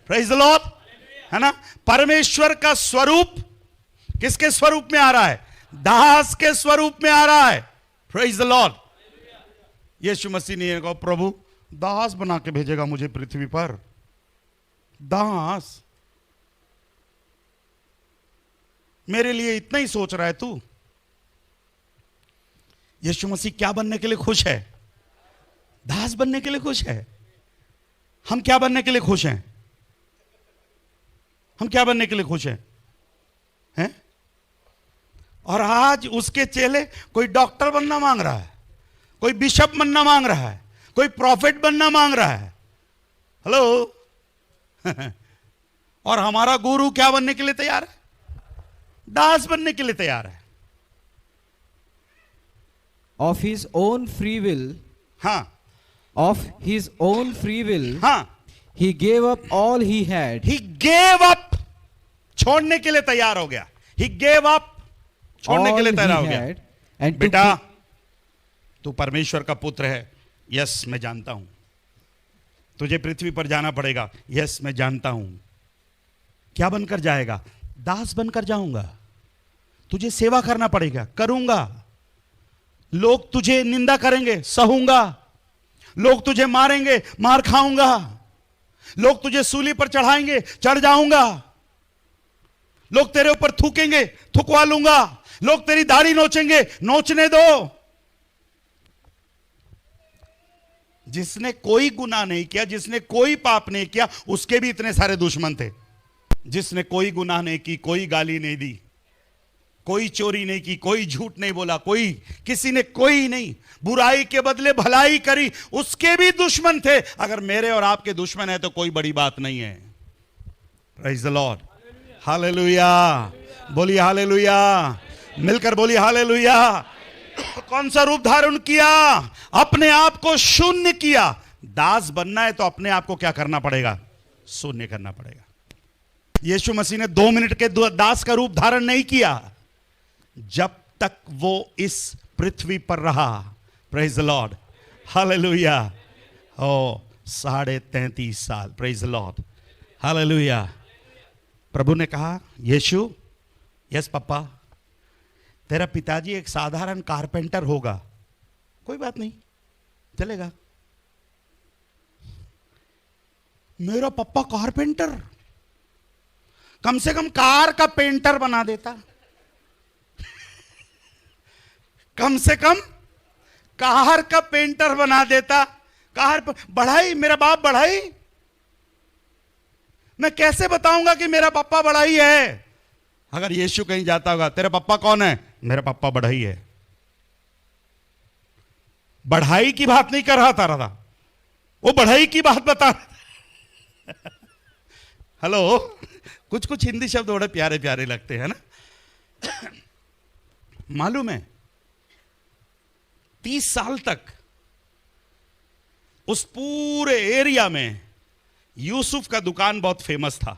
S1: Praise the lord, है ना? परमेश्वर का स्वरूप किसके स्वरूप में आ रहा है? दास के स्वरूप में आ रहा है। Praise the lord. Yeshu Masih ने कहा, प्रभु दास बना के भेजेगा मुझे पृथ्वी पर? दास? मेरे लिए इतना ही सोच रहा है तू? यीशु मसीह क्या बनने के लिए खुश है? दास बनने के लिए खुश है। हम क्या बनने के लिए खुश हैं? हम क्या बनने के लिए खुश हैं? हैं? और आज उसके चेले कोई डॉक्टर बनना मांग रहा है, कोई बिशप बनना मांग रहा है, कोई प्रॉफिट बनना मांग रहा है। हेलो और हमारा गुरु क्या बनने के लिए तैयार है? दास बनने के लिए तैयार है।
S3: Of his own free will,
S1: हाँ,
S3: of his own free will,
S1: हाँ,
S3: he gave up all he had.
S1: he gave up, छोड़ने के लिए तैयार हो गया। he gave up, छोड़ने के लिए तैयार हो गया।
S3: And to
S1: बेटा, तू परमेश्वर का पुत्र है। यस, मैं जानता हूं। तुझे पृथ्वी पर जाना पड़ेगा। यस, मैं जानता हूं। क्या बनकर जाएगा? दास बनकर जाऊंगा। तुझे सेवा करना पड़ेगा, करूंगा। लोग तुझे निंदा करेंगे, सहूंगा। लोग तुझे मारेंगे, मार खाऊंगा। लोग तुझे सूली पर चढ़ाएंगे, चढ़ जाऊंगा। लोग तेरे ऊपर थूकेंगे, थुकवा लूंगा। लोग तेरी दाढ़ी नोचेंगे, नोचने दो। जिसने कोई गुनाह नहीं किया, जिसने कोई पाप नहीं किया, उसके भी इतने सारे दुश्मन थे। जिसने कोई गुनाह नहीं की, कोई गाली नहीं दी, कोई चोरी नहीं की, कोई झूठ नहीं बोला, कोई किसी ने कोई नहीं, बुराई के बदले भलाई करी, उसके भी दुश्मन थे। अगर मेरे और आपके दुश्मन है तो कोई बड़ी बात नहीं है। Praise the lord, hallelujah. बोलिए हालेलुया, मिलकर बोलिए हालेलुया। कौन सा रूप धारण किया? अपने आप को शून्य किया। दास बनना है तो अपने आप को क्या करना पड़ेगा? शून्य करना पड़ेगा। यीशु मसीह ने 2 मिनट के दास का रूप धारण नहीं किया जब तक वो इस पृथ्वी पर रहा। Praise the lord, hallelujah. ओ 33.5 साल। Praise the lord, hallelujah. प्रभु ने कहा, यीशु, यस पापा, तेरा पिताजी एक साधारण कारपेंटर होगा, कोई बात नहीं, चलेगा। मेरा पापा कारपेंटर, कम से कम कार का पेंटर बना देता। कम से कम कार का पेंटर बना देता। कार बढ़ाई, मेरा बाप बढ़ाई। मैं कैसे बताऊंगा कि मेरा पापा बढ़ाई है? अगर यीशु कहीं जाता होगा, तेरे पापा कौन है? मेरा पापा बढ़ाई है। बढ़ाई की बात नहीं कर रहा था, वो बढ़ाई की बात बता। हेलो, कुछ कुछ हिंदी शब्द बड़े प्यारे प्यारे लगते हैं ना। मालूम है 30 साल तक उस पूरे एरिया में यूसुफ का दुकान बहुत फेमस था,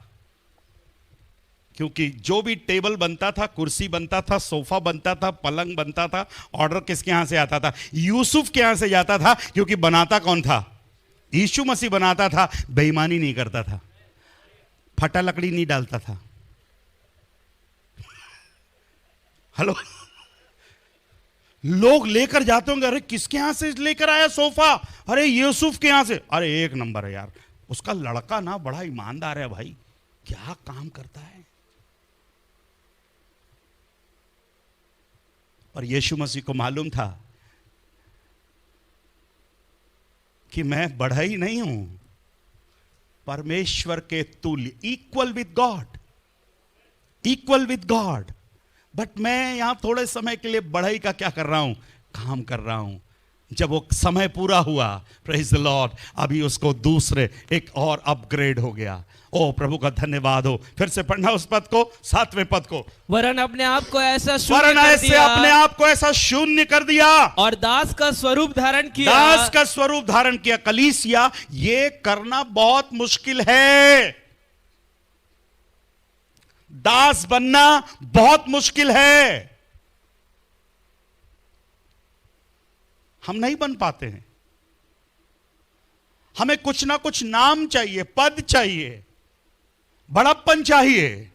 S1: क्योंकि जो भी टेबल बनता था, कुर्सी बनता था, सोफा बनता था, पलंग बनता था, ऑर्डर किसके यहां से आता था? यूसुफ के यहां से जाता था। क्योंकि बनाता कौन था? यीशु मसीह बनाता था। बेईमानी नहीं करता था, फटा लकड़ी नहीं डालता था। हेलो, लोग लेकर जाते होंगे, अरे किसके यहां से लेकर आया सोफा? अरे यूसुफ के यहां से। अरे एक नंबर है यार, उसका लड़का ना बड़ा ईमानदार है भाई, क्या काम करता है। और यीशु मसीह को मालूम था कि मैं बढ़ई नहीं हूं, परमेश्वर के तुल्य, equal with God, equal with God. But मैं यहां थोड़े समय के लिए बढ़ई का क्या कर रहा हूं? काम कर रहा हूं। जब वो समय पूरा हुआ, प्रेज द लॉर्ड, अभी उसको दूसरे एक और अपग्रेड हो गया। ओ प्रभु का धन्यवाद हो। फिर से पढ़ना उस पद को, 7वें पद को।
S3: वरन अपने आप को ऐसा
S1: वरन ऐसे अपने आप को ऐसा शून्य कर दिया
S3: और दास का स्वरूप धारण किया।
S1: दास का स्वरूप धारण किया। कलीसिया, ये करना बहुत मुश्किल है। दास बनना बहुत मुश्किल है। हम नहीं बन पाते हैं। हमें कुछ ना कुछ नाम चाहिए, पद चाहिए, बड़प्पन चाहिए,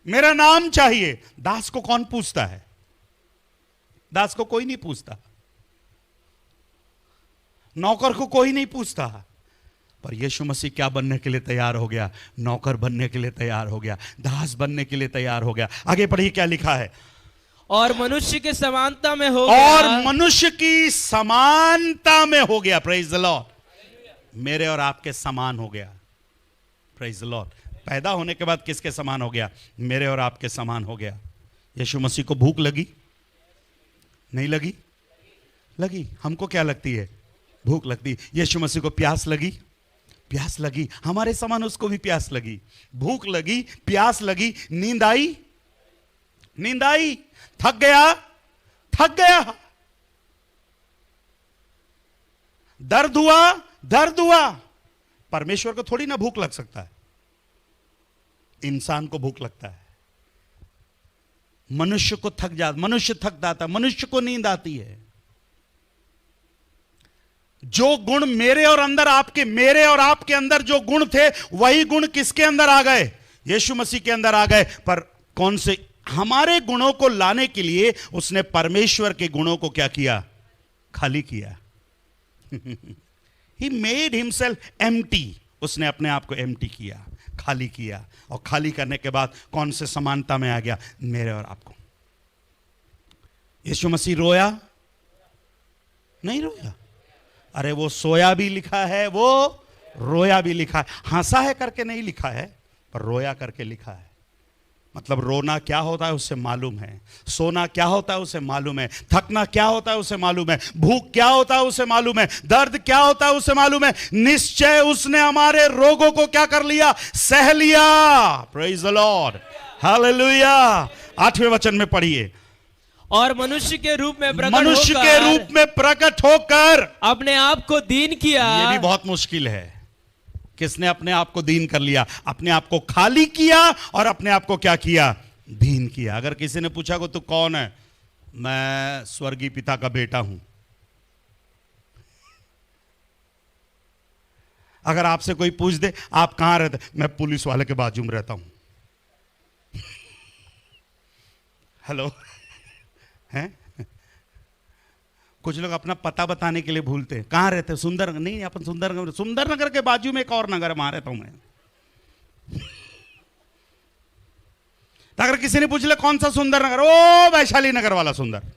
S1: मेरा नाम चाहिए। दास को कौन पूछता है? दास को कोई नहीं पूछता, नौकर को कोई नहीं पूछता। पर यीशु मसीह क्या बनने के लिए तैयार हो गया? नौकर बनने के लिए तैयार हो गया, दास बनने के लिए तैयार हो गया। आगे पढ़िए क्या लिखा है।
S3: और मनुष्य की समानता में हो गया।
S1: और मनुष्य की समानता में हो गया। Praise the Lord. मेरे और आपके समान हो गया। Praise the Lord. पैदा होने के बाद किसके समान हो गया? मेरे और आपके समान हो गया। यीशु मसीह को भूख लगी? नहीं लगी? लगी। हमको क्या लगती है? भूख लगती। यीशु मसीह को प्यास लगी? प्यास लगी। हमारे समान उसको भी प्यास लगी, भूख लगी, प्यास लगी। नींद आई? नींद आई। थक गया? थक गया। दर्द हुआ? दर्द हुआ। परमेश्वर को थोड़ी ना भूख लग सकता है, इंसान को भूख लगता है। मनुष्य को थक जाता, मनुष्य थक जाता, मनुष्य को नींद आती है। जो गुण मेरे और आपके अंदर जो गुण थे, वही गुण किसके अंदर आ गए? यीशु मसीह के अंदर आ गए। पर कौन से? हमारे गुणों को लाने के लिए उसने परमेश्वर के गुणों को क्या किया? खाली किया। He made himself empty। उसने अपने आप को एम्प्टी किया, खाली किया। और खाली करने के बाद कौन से समानता में आ गया? मेरे और आपको। यीशु मसीह रोया? नहीं रोया। अरे वो सोया भी लिखा है, वो रोया भी लिखा है। हंसा है करके नहीं लिखा है, पर रोया करके लिखा है। मतलब रोना क्या होता है उसे मालूम है, सोना क्या होता है उसे मालूम है, थकना क्या होता है उसे मालूम है, भूख क्या होता है उसे मालूम है, दर्द क्या होता है उसे मालूम है। निश्चय उसने हमारे रोगों को क्या कर लिया? सह लिया। Praise the lord, hallelujah. 8वें वचन में पढ़िए।
S3: और मनुष्य के रूप में
S1: प्रकट होकर
S3: अपने आप को दीन किया।
S1: ये भी बहुत मुश्किल है। किसने अपने आप को दीन कर लिया? अपने आप को खाली किया और अपने आप को क्या किया? दीन किया। अगर किसी ने पूछा को तू कौन है? मैं स्वर्गीय पिता का बेटा हूं। अगर आपसे कोई पूछ दे आप कहां रहते? मैं पुलिस वाले के बाजू में रहता हूं। हेलो हैं? कुछ लोग अपना पता बताने के लिए भूलते हैं। कहां रहते? सुंदर नहीं, अपन सुंदर नगर के बाजू में एक और नगर, वहां रहता हूं मैं। तो अगर किसी ने पूछ लिया कौन सा सुंदर नगर? ओ वैशाली नगर वाला सुंदर।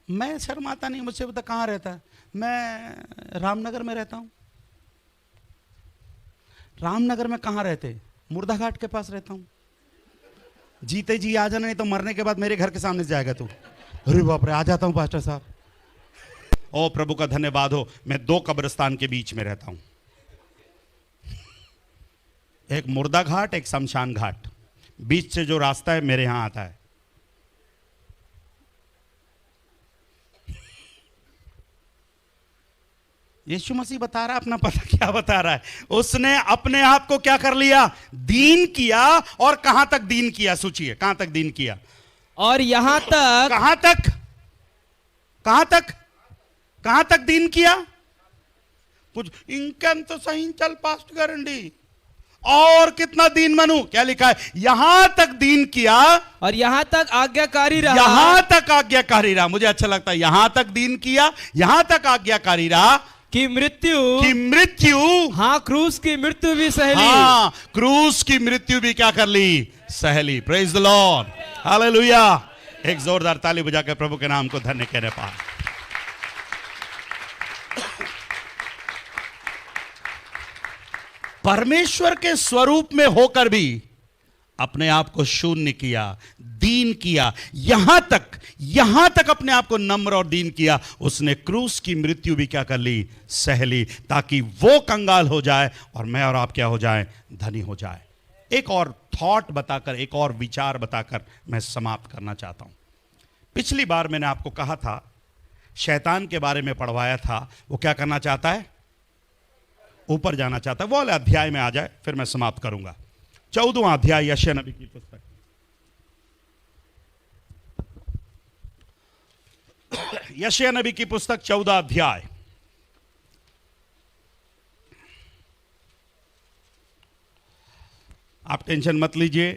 S1: मैं शर्माता नहीं, मुझसे बता कहां रहता है? मैं रामनगर में रहता हूं। रामनगर में कहां रहते? मुर्दा घाट के पास रहता हूं। जीते जी आ जाना, नहीं तो मरने के बाद मेरे घर के सामने से जाएगा तू। अरे बाप रे, आ जाता हूं पास्टर साहब। ओ प्रभु का धन्यवाद हो, मैं 2 कब्रिस्तान के बीच में रहता हूं, एक मुर्दा घाट, एक शमशान घाट। बीच से जो रास्ता है मेरे यहां आता है। यीशु मसीह बता रहा है अपना पता। क्या बता रहा है? उसने अपने आप को क्या कर लिया? दीन किया। और कहां तक दीन किया? सोचिए, कहां तक दीन किया?
S3: और यहां तक,
S1: कहां तक? कहां तक? कहां तक दीन किया? कुछ इनकन तो सही चल पास्ट गारंटी। और कितना दीन मनू? क्या लिखा है? यहां तक दीन किया
S3: और यहां तक आज्ञाकारी रहा।
S1: यहां तक आज्ञाकारी रहा। मुझे अच्छा लगता है, यहां तक दीन किया, यहां तक आज्ञाकारी रहा
S3: कि मृत्यु, हाँ, क्रूस की मृत्यु भी सह ली।
S1: हाँ, क्रूस की मृत्यु भी क्या कर ली? सह ली। Praise the lord, hallelujah. एक जोरदार ताली बजा के प्रभु के नाम को धन्य कहने पा। परमेश्वर के स्वरूप में होकर भी अपने आप को शून्य किया, दीन किया, यहां तक अपने आप को नम्र और दीन किया। उसने क्रूस की मृत्यु भी क्या कर ली? सह ली, ताकि वो कंगाल हो जाए और मैं और आप क्या हो जाए? धनी हो जाए। एक और थॉट बताकर, एक और विचार बताकर मैं समाप्त करना चाहता हूं। पिछली बार मैंने आपको कहा था, शैतान के बारे में पढ़वाया था। वो क्या करना चाहता है? ऊपर जाना चाहता है। वो वाले अध्याय में आ जाए, फिर मैं समाप्त करूंगा। 14वां अध्याय यशायाह नबी की पुस्तक। यशायाह नबी की पुस्तक 14 अध्याय। आप टेंशन मत लीजिए,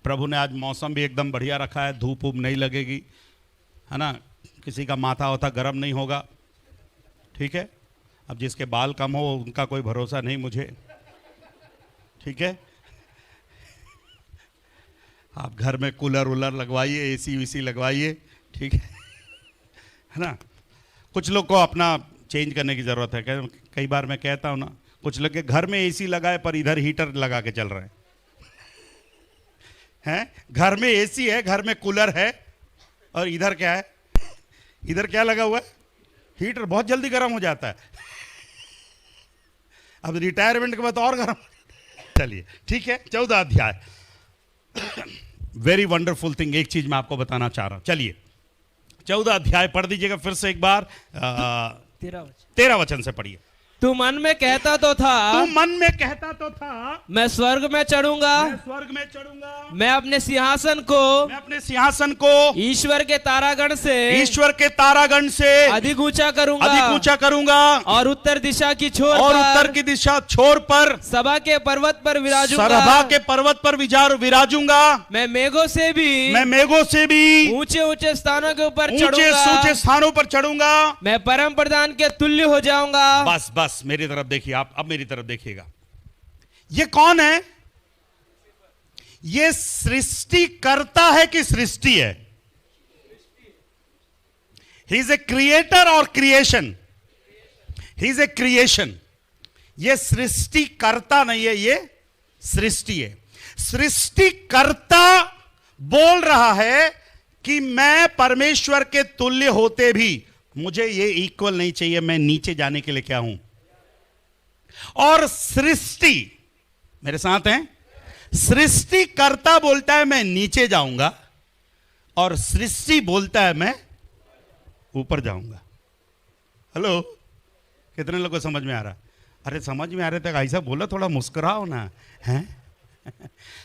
S1: प्रभु ने आज मौसम भी एकदम बढ़िया रखा है, धूप ऊप नहीं लगेगी, है ना? किसी का माथा होता गर्म नहीं होगा, ठीक है? अब जिसके बाल कम हो उनका कोई भरोसा नहीं मुझे, ठीक है? आप घर में कूलर वूलर लगवाइए, एसी वीसी लगवाइए, ठीक है ना। कुछ लोग को अपना चेंज करने की जरूरत है। कई बार मैं कहता हूं ना, कुछ लोग के घर में एसी लगाए पर इधर हीटर लगा के चल रहे हैं। घर में एसी है, घर में कूलर है, और इधर क्या है, इधर क्या लगा हुआ है, हीटर। बहुत जल्दी गर्म हो जाता है। अब रिटायरमेंट के बाद और गर्म। चलिए ठीक है, 14 अध्याय। Very wonderful thing. एक चीज मैं आपको बताना चाह रहा हूं। चलिए 14 अध्याय पढ़ दीजिएगा फिर से एक बार। 13 वचन से पढ़िए।
S3: तू मन में कहता तो था,
S1: तू मन में कहता तो था,
S3: मैं स्वर्ग में चढ़ूंगा,
S1: मैं स्वर्ग में चढ़ूंगा,
S3: मैं अपने सिंहासन को,
S1: मैं अपने सिंहासन को
S3: ईश्वर के तारागण से,
S1: ईश्वर के तारागण से
S3: अधिक ऊंचा करूंगा,
S1: अधिक ऊंचा करूंगा,
S3: और उत्तर दिशा की छोर
S1: और
S3: पर,
S1: उत्तर की दिशा छोर पर,
S3: सभा के पर्वत पर विराजूंगा,
S1: सभा के पर्वत पर विराजूंगा।
S3: मैं मेघों से भी,
S1: मैं मेघों से भी
S3: ऊंचे ऊंचे स्थानों के ऊपर
S1: ऊंचे
S3: चढ़ूंगा,
S1: ऊंचे स्थानों पर चढ़ूंगा।
S3: मैं परम प्रधान के तुल्य हो जाऊंगा।
S1: बस बस मेरी तरफ देखिए, आप अब मेरी तरफ देखिएगा। ये कौन है? ये सृष्टि करता है कि सृष्टि है? ही इज ए क्रिएटर और creation. He is a creation. ये सृष्टि करता नहीं है, ये सृष्टि है। सृष्टि करता बोल रहा है कि मैं परमेश्वर के तुल्य होते भी मुझे ये इक्वल नहीं चाहिए, मैं नीचे जाने के लिए क्या हूं। और सृष्टि, मेरे साथ हैं, सृष्टि करता बोलता है मैं नीचे जाऊंगा, और सृष्टि बोलता है मैं ऊपर जाऊंगा। हेलो, कितने लोगों को समझ में आ रहा? अरे समझ में आ रहे थे, ऐसा बोला, थोड़ा मुस्कुराओ ना। है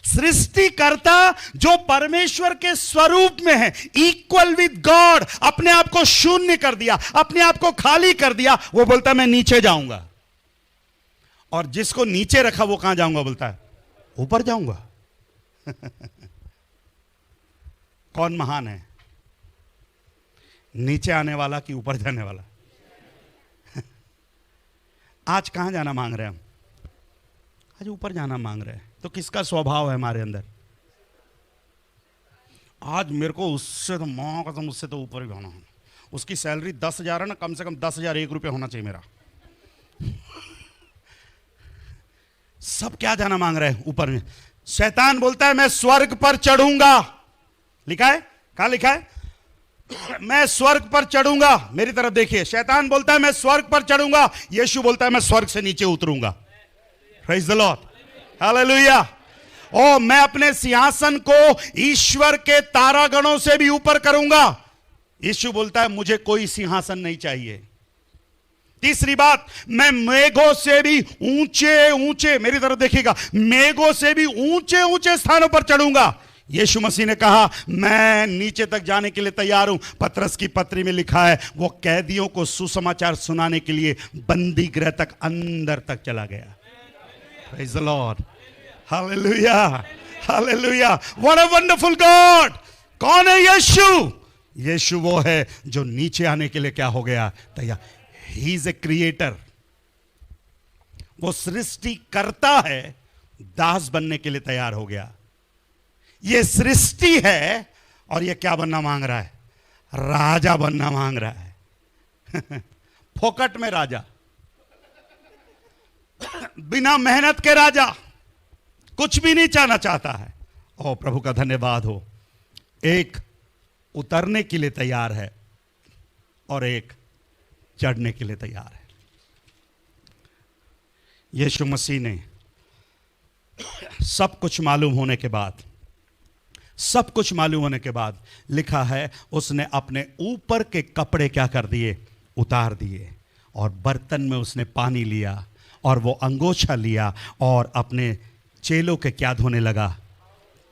S1: सृष्टि करता जो परमेश्वर के स्वरूप में है, इक्वल विद गॉड, अपने आप को शून्य कर दिया, अपने आप को खाली कर दिया, वो बोलता है मैं नीचे जाऊंगा। और जिसको नीचे रखा वो कहां जाऊंगा बोलता है? ऊपर जाऊंगा। कौन महान है, नीचे आने वाला कि ऊपर जाने वाला? आज कहां जाना मांग रहे हैं हम? आज ऊपर जाना मांग रहे हैं। तो किसका स्वभाव है हमारे अंदर? आज मेरे को उससे तो मां कसम, उससे तो ऊपर ही जाना है। उसकी सैलरी 10,000 है ना, कम से कम 10,001 रुपये होना चाहिए मेरा। सब क्या जाना मांग रहे हैं? ऊपर में। शैतान बोलता है मैं स्वर्ग पर चढ़ूंगा। लिखा है, कहां लिखा है? मैं स्वर्ग पर चढ़ूंगा। मेरी तरफ देखिए, शैतान बोलता है मैं स्वर्ग पर चढ़ूंगा, यीशु बोलता है मैं स्वर्ग से नीचे उतरूंगा। Praise the lord, hallelujah. ओ मैं अपने सिंहासन को ईश्वर के तारागणों से भी ऊपर करूंगा। यीशु बोलता है मुझे कोई सिंहासन नहीं चाहिए। तीसरी बात, मैं मेघों से भी ऊंचे ऊंचे, मेरी तरफ देखिएगा, मेघों से भी ऊंचे ऊंचे स्थानों पर चढ़ूंगा। यीशु मसीह ने कहा मैं नीचे तक जाने के लिए तैयार हूं। पतरस की पत्री में लिखा है वो कैदियों को सुसमाचार सुनाने के लिए बंदी गृह तक, अंदर तक चला गया। Praise the lord, hallelujah, hallelujah. What a wonderful God. कौन है यीशु? यीशु वो है जो नीचे आने के लिए क्या हो गया? तैयार। He is a creator. वो सृष्टि करता है, दास बनने के लिए तैयार हो गया। ये सृष्टि है और ये क्या बनना मांग रहा है? राजा बनना मांग रहा है। फोकट में राजा, बिना मेहनत के राजा, कुछ भी नहीं चाहना चाहता है। ओ प्रभु का धन्यवाद हो। एक उतरने के लिए तैयार है और एक चढ़ने के लिए तैयार है। यीशु मसीह ने सब कुछ मालूम होने के बाद, सब कुछ मालूम होने के बाद लिखा है उसने अपने ऊपर के कपड़े क्या कर दिए? उतार दिए। और बर्तन में उसने पानी लिया और वो अंगोछा लिया और अपने चेलों के क्या धोने लगा?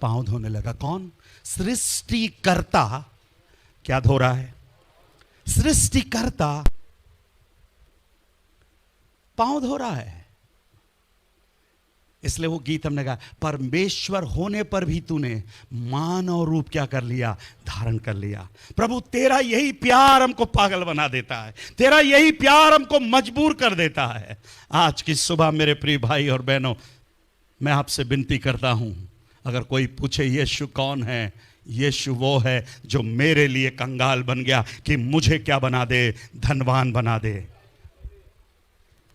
S1: पांव धोने लगा। कौन? सृष्टिकर्ता क्या धो रहा है? सृष्टिकर्ता पांव धो रहा है। इसलिए वो गीत हमने कहा, परमेश्वर होने पर भी तूने मानव रूप क्या कर लिया? धारण कर लिया। प्रभु तेरा यही प्यार हमको पागल बना देता है, तेरा यही प्यार हमको मजबूर कर देता है। आज की सुबह मेरे प्रिय भाई और बहनों, मैं आपसे विनती करता हूं, अगर कोई पूछे यीशु कौन है, यीशु वो है जो मेरे लिए कंगाल बन गया कि मुझे क्या बना दे, धनवान बना दे।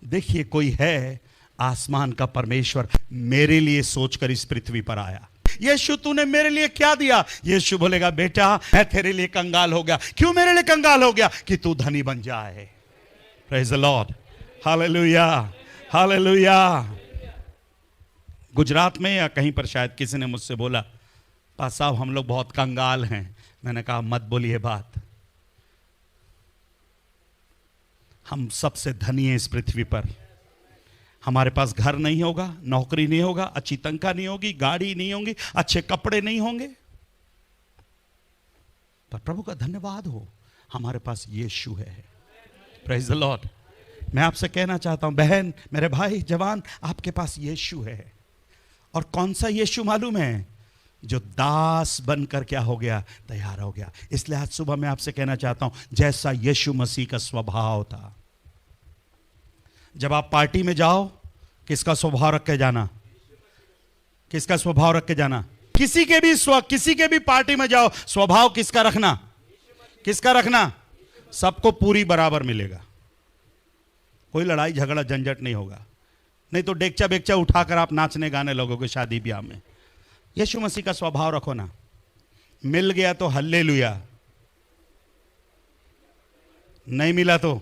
S1: देखिए, कोई है आसमान का परमेश्वर मेरे लिए सोचकर इस पृथ्वी पर आया। यीशु तूने मेरे लिए क्या दिया? यीशु बोलेगा बेटा मैं तेरे लिए कंगाल हो गया। क्यों मेरे लिए कंगाल हो गया? कि तू धनी बन जाए। Praise the lord, hallelujah, hallelujah. Gujarat में या कहीं पर शायद किसी ने मुझसे बोला, पास साहब हम लोग बहुत कंगाल हैं। मैंने कहा मत बोलिए बात, हम सबसे धनी हैं इस पृथ्वी पर। हमारे पास घर नहीं होगा, नौकरी नहीं होगा, अच्छी तनख्वाह नहीं होगी, गाड़ी नहीं होगी, अच्छे कपड़े नहीं होंगे, पर प्रभु का धन्यवाद हो हमारे पास यीशु है। Praise the Lord. मैं आपसे कहना चाहता हूं बहन, मेरे भाई जवान, आपके पास यीशु है। और कौन सा यीशु मालूम है? जो दास बनकर क्या हो गया? तैयार हो गया। इसलिए आज सुबह मैं आपसे कहना चाहता हूं जैसा यीशु मसीह का स्वभाव था। जब आप पार्टी में जाओ, किसका स्वभाव रख के जाना? किसका स्वभाव रख के जाना? किसी के भी पार्टी में जाओ, स्वभाव किसका रखना? किसका रखना? सबको पूरी बराबर मिलेगा, कोई लड़ाई झगड़ा झंझट नहीं होगा। नहीं तो डेकचा बेकचा उठाकर आप नाचने गाने लगोगे शादी ब्याह में। यीशु मसीह का स्वभाव रखो ना। मिल गया तो हल्लेलुया, नहीं मिला तो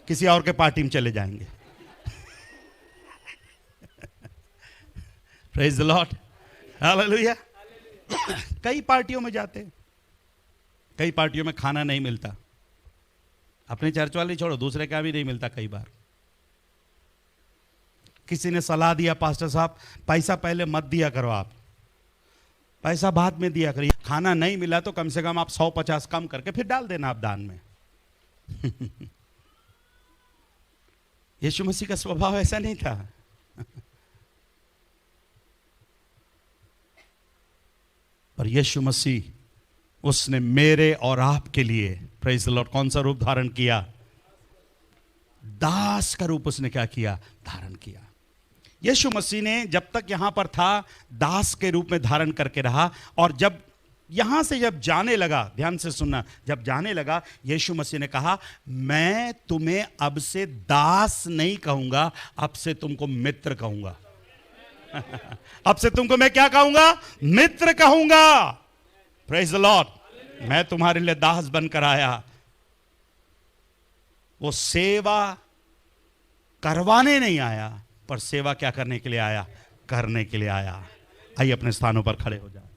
S1: किसी और के पार्टी में चले जाएंगे। Praise the lord, hallelujah. कई पार्टियों में जाते, कई पार्टियों में खाना नहीं मिलता। अपने चर्च वाले छोड़ो, दूसरे का भी नहीं मिलता कई बार। किसी ने सलाह दिया, पास्टर साहब पैसा पहले मत दिया करो, आप पैसा बाद में दिया करिए। खाना नहीं मिला तो कम से कम आप 100-50 कम करके फिर डाल देना आप दान में। यीशु मसीह का स्वभाव ऐसा नहीं था। पर यीशु मसीह, उसने मेरे और आपके लिए, प्रेज द लॉर्ड, कौन सा रूप धारण किया? दास का रूप उसने क्या किया? धारण किया। यीशु मसीह ने जब तक यहां पर था दास के रूप में धारण करके रहा, और जब यहां से जब जाने लगा, ध्यान से सुनना, जब जाने लगा यीशु मसीह ने कहा मैं तुम्हें अब से दास नहीं कहूंगा, अब से तुमको मित्र कहूंगा। अब से तुमको मैं क्या कहूंगा? मित्र कहूंगा। Praise the Lord. मैं तुम्हारे लिए दास बनकर आया। वो सेवा करवाने नहीं आया, पर सेवा क्या करने के लिए आया? करने के लिए आया। आइए अपने स्थानों पर खड़े हो जाए।